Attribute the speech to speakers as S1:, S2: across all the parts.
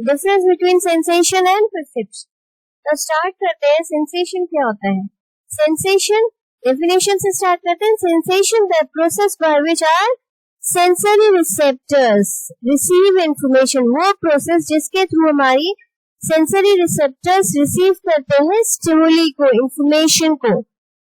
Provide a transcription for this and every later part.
S1: Difference between sensation and perception. तो start करते हैं, सेंसेशन क्या होता है। सेंसेशन डेफिनेशन से स्टार्ट करते हैं। Sensation the process by which are sensory receptors receive information, वो प्रोसेस जिसके थ्रू हमारी सेंसरी रिसेप्टर्स रिसीव करते हैं स्टिमुली को, इंफॉर्मेशन को।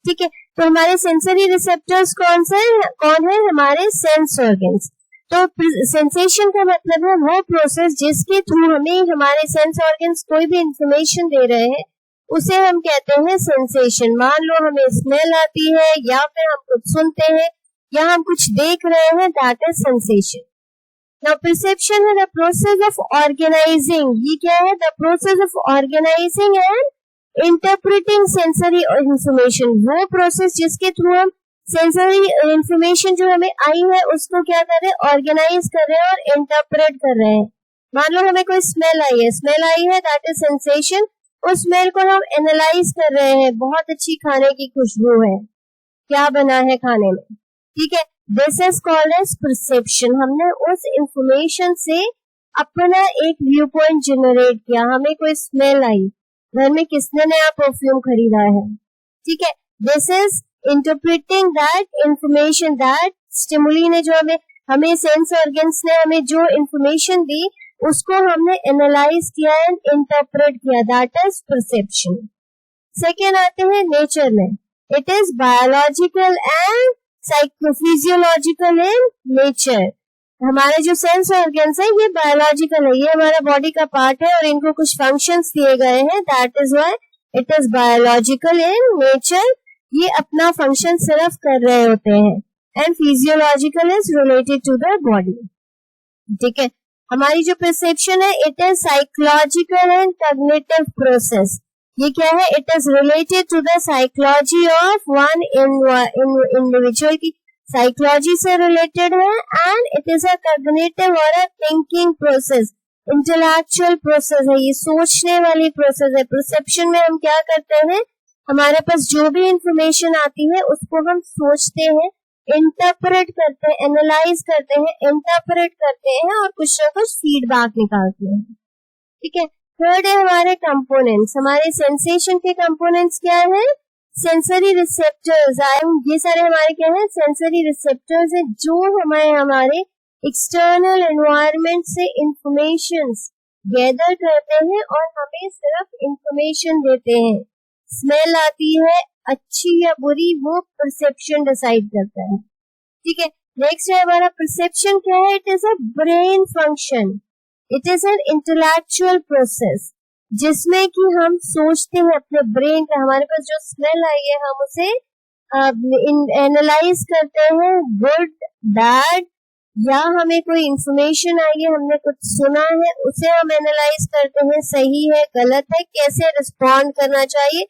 S1: ठीक है, तो हमारे सेंसरी रिसेप्टर्स कौन है? हमारे सेंस ऑर्गन्स। तो सेंसेशन का मतलब है वो प्रोसेस जिसके थ्रू हमें हमारे सेंस ऑर्गन्स कोई भी इंफॉर्मेशन दे रहे हैं, उसे हम कहते हैं सेंसेशन। मान लो हमें स्मेल आती है, या फिर हम कुछ सुनते हैं, या हम कुछ देख रहे हैं, that is sensation. Now perception है द प्रोसेस ऑफ ऑर्गेनाइजिंग। ये क्या है? The process of organising and interpreting sensory information, वो प्रोसेस जिसके थ्रू हम सेंसरी इंफॉर्मेशन जो हमें आई है उसको क्या कर रहे हैं? ऑर्गेनाइज कर रहे हैं और इंटरप्रेट कर रहे हैं। मान लो हमें कोई स्मेल आई है, दैट इज सेंसेशन। उस स्मेल को हम एनालाइज कर रहे हैं, बहुत अच्छी खाने की खुशबू है, क्या बना है खाने में, ठीक है, this is called as perception. हमने उस इंफॉर्मेशन से अपना एक व्यू पॉइंट जनरेट किया। हमें कोई स्मेल आई, घर में किसने नया परफ्यूम खरीदा है, ठीक है, this is interpreting that information, that stimuli ने जो हमें सेंस ऑर्गन्स ने हमें जो इंफॉर्मेशन दी उसको हमने एनालाइज किया एंड इंटरप्रेट किया, दैट इज परसेप्शन। सेकेंड आते हैं नेचर में, it is biological and physiological in nature. हमारे जो सेंस ऑर्गन्स है ये बायोलॉजिकल है, ये हमारा बॉडी का पार्ट है और इनको कुछ फंक्शंस दिए गए हैं, that is why it is biological in nature. ये अपना फंक्शन सिर्फ कर रहे होते हैं। And physiological is related to the body. ठीक है, हमारी जो परसेप्शन है it is psychological and cognitive process. ये क्या है? It is related to the psychology of one individual की साइकोलॉजी से रिलेटेड है। And it is a cognitive और a thinking process, intellectual process है, ये सोचने वाली प्रोसेस है। परसेप्शन में हम क्या करते हैं? हमारे पास जो भी इंफॉर्मेशन आती है उसको हम सोचते हैं, इंटरप्रेट करते हैं, एनालाइज करते हैं, इंटरप्रेट करते हैं और कुछ ना कुछ फीडबैक निकालते हैं। ठीक है, थर्ड है हमारे कंपोनेंट्स। हमारे सेंसेशन के कंपोनेंट्स क्या है? Sensory receptors. ये सारे हमारे क्या है? सेंसरी रिसेप्टर्स है जो हमारे एक्सटर्नल एनवायरनमेंट से इंफॉर्मेशन गैदर करते हैं और हमें सिर्फ इंफॉर्मेशन देते हैं। स्मेल आती है अच्छी या बुरी, वो परसेप्शन डिसाइड करता है। ठीक है, नेक्स्ट है हमारा परसेप्शन क्या है? It is a brain function, it is an intellectual process जिसमें कि हम सोचते हैं अपने ब्रेन का। हमारे पास जो स्मेल आई है हम उसे एनालाइज करते हैं, गुड बैड, या हमें कोई इंफॉर्मेशन आई है, हमने कुछ सुना है, उसे हम एनालाइज करते हैं, सही है गलत है, कैसे रिस्पॉन्ड करना चाहिए,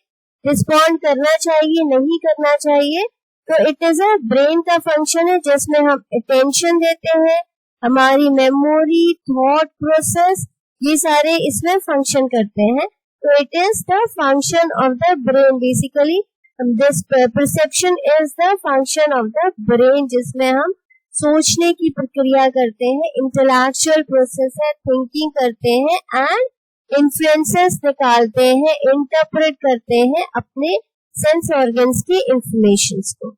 S1: रिस्पॉन्ड करना चाहिए नहीं करना चाहिए। तो इट इज अ ब्रेन का फंक्शन है जिसमें हम अटेंशन देते हैं, हमारी मेमोरी, थॉट प्रोसेस, ये सारे इसमें फंक्शन करते हैं। तो it is the function of the brain. Basically this perception is the function of the brain जिसमें हम सोचने की प्रक्रिया करते हैं, इंटेलेक्चुअल प्रोसेस है, थिंकिंग करते हैं एंड इन्फ्लुएंसेस निकालते हैं, इंटरप्रेट करते हैं अपने सेंस ऑर्गन्स की इंफॉर्मेशंस को।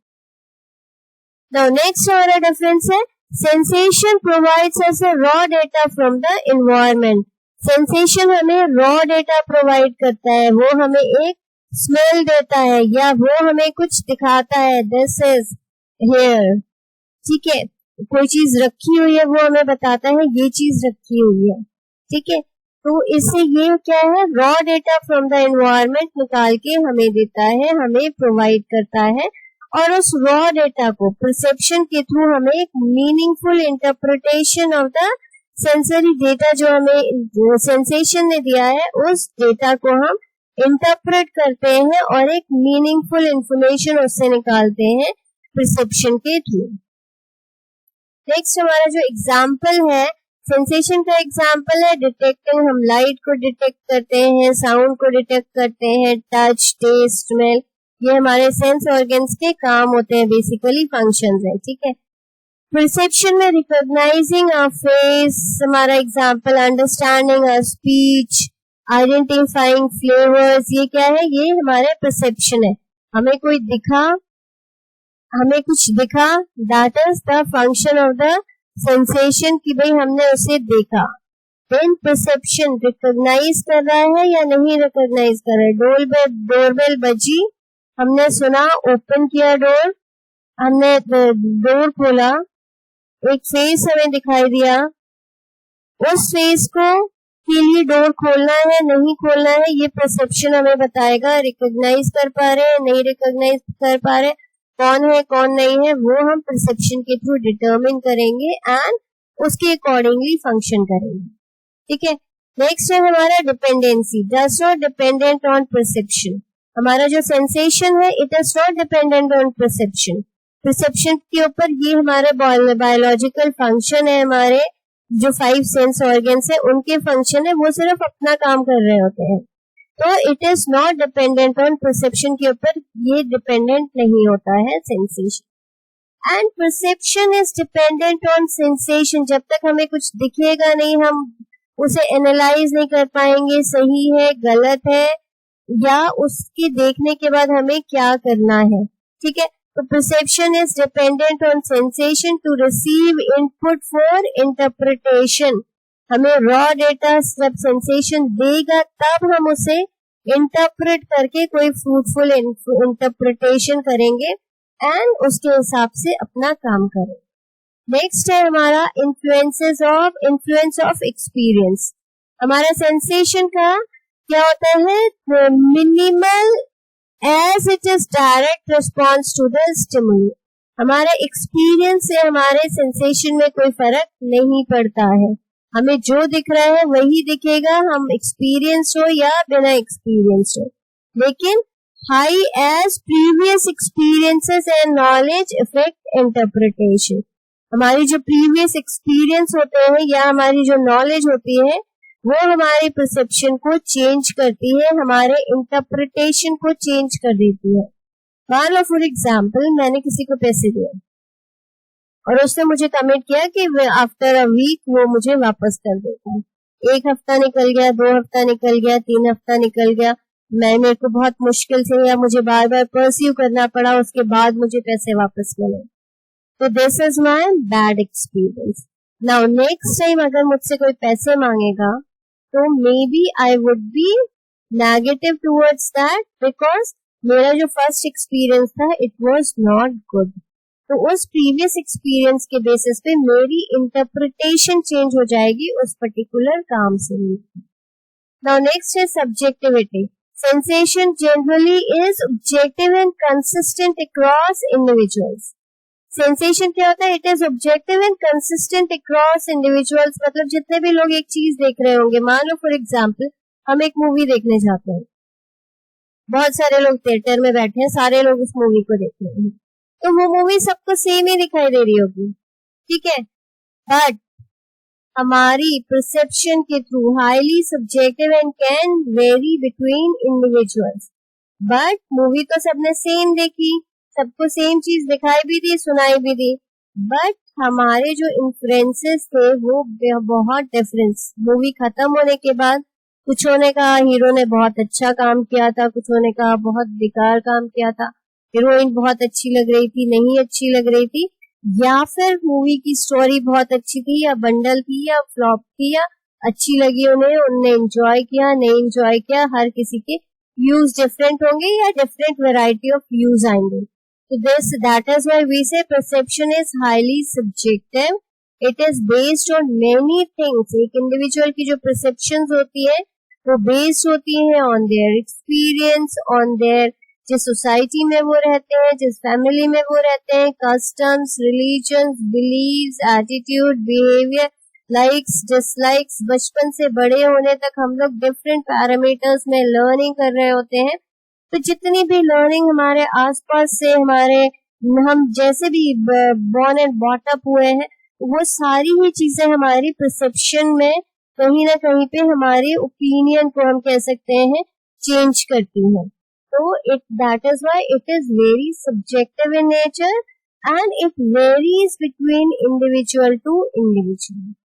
S1: नाउ नेक्स्ट हमारा डिफरेंस है sensation provides us raw data from the environment. Sensation हमें रॉ डेटा प्रोवाइड करता है, वो हमें एक स्मेल देता है या वो हमें कुछ दिखाता है, दिस इज हियर, ठीक है, कोई चीज रखी हुई है वो हमें बताता है ये चीज रखी हुई है। ठीक है, तो इससे ये क्या है? Raw data from the environment निकाल के हमें देता है, हमें प्रोवाइड करता है और उस रॉ डेटा को परसेप्शन के थ्रू हमें एक meaningful interpretation of the sensory data जो हमें सेंसेशन ने दिया है उस डेटा को हम इंटरप्रेट करते हैं और एक मीनिंगफुल इंफॉर्मेशन उससे निकालते हैं परसेप्शन के थ्रू। नेक्स्ट हमारा जो एग्जाम्पल है सेंसेशन का एग्जाम्पल है डिटेक्टिंग। हम लाइट को डिटेक्ट करते हैं, साउंड को डिटेक्ट करते हैं, टच, टेस्ट, स्मेल, ये हमारे सेंस ऑर्गन्स के काम होते हैं, बेसिकली फंक्शंस है। ठीक है, परसेप्शन में रिकॉग्नाइजिंग अ फेस, हमारा example understanding a speech, identifying flavours, ये क्या है, ये हमारे परसेप्शन है। हमें कुछ दिखा, that is the function of the sensation कि भाई हमने उसे देखा। देन परसेप्शन रिकॉग्नाइज कर रहा है या नहीं रिकॉग्नाइज कर रहा है। डोरबेल बजी, हमने सुना, ओपन किया डोर, हमने डोर खोला, एक फेस हमें दिखाई दिया, उस फेस को के लिए डोर खोलना है नहीं खोलना है, ये परसेप्शन हमें बताएगा। रिकॉग्नाइज कर पा रहे हैं नहीं रिकॉग्नाइज कर पा रहे, कौन है कौन नहीं है, वो हम परसेप्शन के थ्रू डिटरमिन करेंगे एंड उसके अकॉर्डिंगली फंक्शन करेंगे। ठीक है, नेक्स्ट है हमारा dependency, does not dependent on perception. हमारा जो सेंसेशन है it is not dependent on perception. Perception के ऊपर ये हमारे बायोलॉजिकल फंक्शन है, हमारे जो 5 सेंस ऑर्गन्स है उनके फंक्शन है, वो सिर्फ अपना काम कर रहे होते हैं। तो it is not dependent on perception के ऊपर, ये डिपेंडेंट नहीं होता है sensation. And perception is dependent on sensation. जब तक हमें कुछ दिखेगा नहीं, हम उसे एनालाइज नहीं कर पाएंगे, सही है गलत है, या उसके देखने के बाद हमें क्या करना है। ठीक है, तो perception is dependent on sensation to receive input for interpretation. हमें रॉ डेटा जब सेंसेशन देगा तब हम उसे इंटरप्रेट करके कोई फ्रूटफुल इंटरप्रिटेशन करेंगे एंड उसके हिसाब से अपना काम करेंगे। नेक्स्ट है हमारा इन्फ्लुएंस ऑफ एक्सपीरियंस। हमारा सेंसेशन का क्या होता है, minimal as it is direct response to the stimuli. हमारे एक्सपीरियंस से हमारे सेंसेशन में कोई फर्क नहीं पड़ता है, हमें जो दिख रहा है वही दिखेगा, हम एक्सपीरियंस हो या बिना एक्सपीरियंस हो। लेकिन high as previous experiences and knowledge effect interpretation. हमारी जो प्रीवियस एक्सपीरियंस होते हैं या हमारी जो नॉलेज होती है वो हमारे परसेप्शन को चेंज करती है, हमारे इंटरप्रिटेशन को चेंज कर देती है। मान लो फॉर एग्जाम्पल मैंने किसी को पैसे दिए और उसने मुझे कमिट किया कि आफ्टर अ वीक वो मुझे वापस कर देगा। 1 हफ्ता निकल गया, 2 हफ्ता निकल गया, 3 हफ्ता निकल गया, मेरे को बहुत मुश्किल से या मुझे बार बार परस्यू करना पड़ा, उसके बाद मुझे पैसे वापस मिले। तो this is my bad experience. Now next time अगर मुझसे कोई पैसे मांगेगा तो maybe I would be negative towards that, because मेरा जो फर्स्ट एक्सपीरियंस था इट वाज नॉट गुड। तो उस प्रीवियस एक्सपीरियंस के बेसिस पे मेरी इंटरप्रिटेशन चेंज हो जाएगी उस पर्टिकुलर काम से। नाउ नेक्स्ट है subjectivity. Sensation generally is objective and consistent across individuals. Sensation क्या होता है, it is objective and consistent across individuals. मतलब जितने भी लोग एक चीज देख रहे होंगे, मान लो फॉर एग्जाम्पल हम एक मूवी देखने जाते हैं, बहुत सारे लोग थिएटर में बैठे हैं, सारे लोग उस मूवी को देख रहे हैं, तो वो मूवी सबको सेम ही दिखाई दे रही होगी। ठीक है, बट हमारी परसेप्शन के through highly subjective and can very between individuals. But movie तो सबने सेम देखी, सबको सेम चीज दिखाई भी दी, सुनाई भी दी, बट हमारे जो इन्फ्लुएंसेस थे वो बहुत डिफरेंस। मूवी खत्म होने के बाद कुछों ने कहा हीरो ने बहुत अच्छा काम किया था, कुछों ने कहा बहुत बेकार काम किया था, हीरोइन बहुत अच्छी लग रही थी, नहीं अच्छी लग रही थी, या फिर मूवी की स्टोरी बहुत अच्छी थी या बंडल थी या फ्लॉप थी या अच्छी लगी उन्हें, उनने एंजॉय किया नहीं एंजॉय किया। हर किसी के व्यूज डिफरेंट होंगे या डिफरेंट वैरायटी ऑफ व्यूज आएंगे। So that is why we say perception is highly subjective. It is based on many things. एक individual की जो perceptions होती है वो based होती है on their experience, on their जिस society में वो रहते हैं, जिस family में वो रहते हैं, customs, religions, beliefs, attitude, behavior, likes, dislikes। बचपन से बड़े होने तक हम लोग different parameters में learning कर रहे होते हैं। तो जितनी भी लर्निंग हमारे आसपास से हम जैसे भी बॉर्न एंड बॉट अप हुए हैं, वो सारी ही चीजें हमारी परसेप्शन में कहीं ना कहीं पे हमारे ओपिनियन को हम कह सकते हैं चेंज करती हैं। तो that is why it is very subjective in nature and it varies between individual to individual.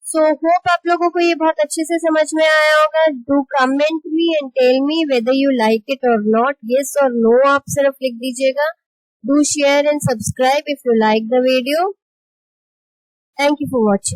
S1: So hope आप लोगों को ये बहुत अच्छे से समझ में आया होगा. Do comment me and tell me whether you like it or not. Yes or no आप सिर्फ लिख दीजिएगा. Do share and subscribe if you like the video. Thank you for watching.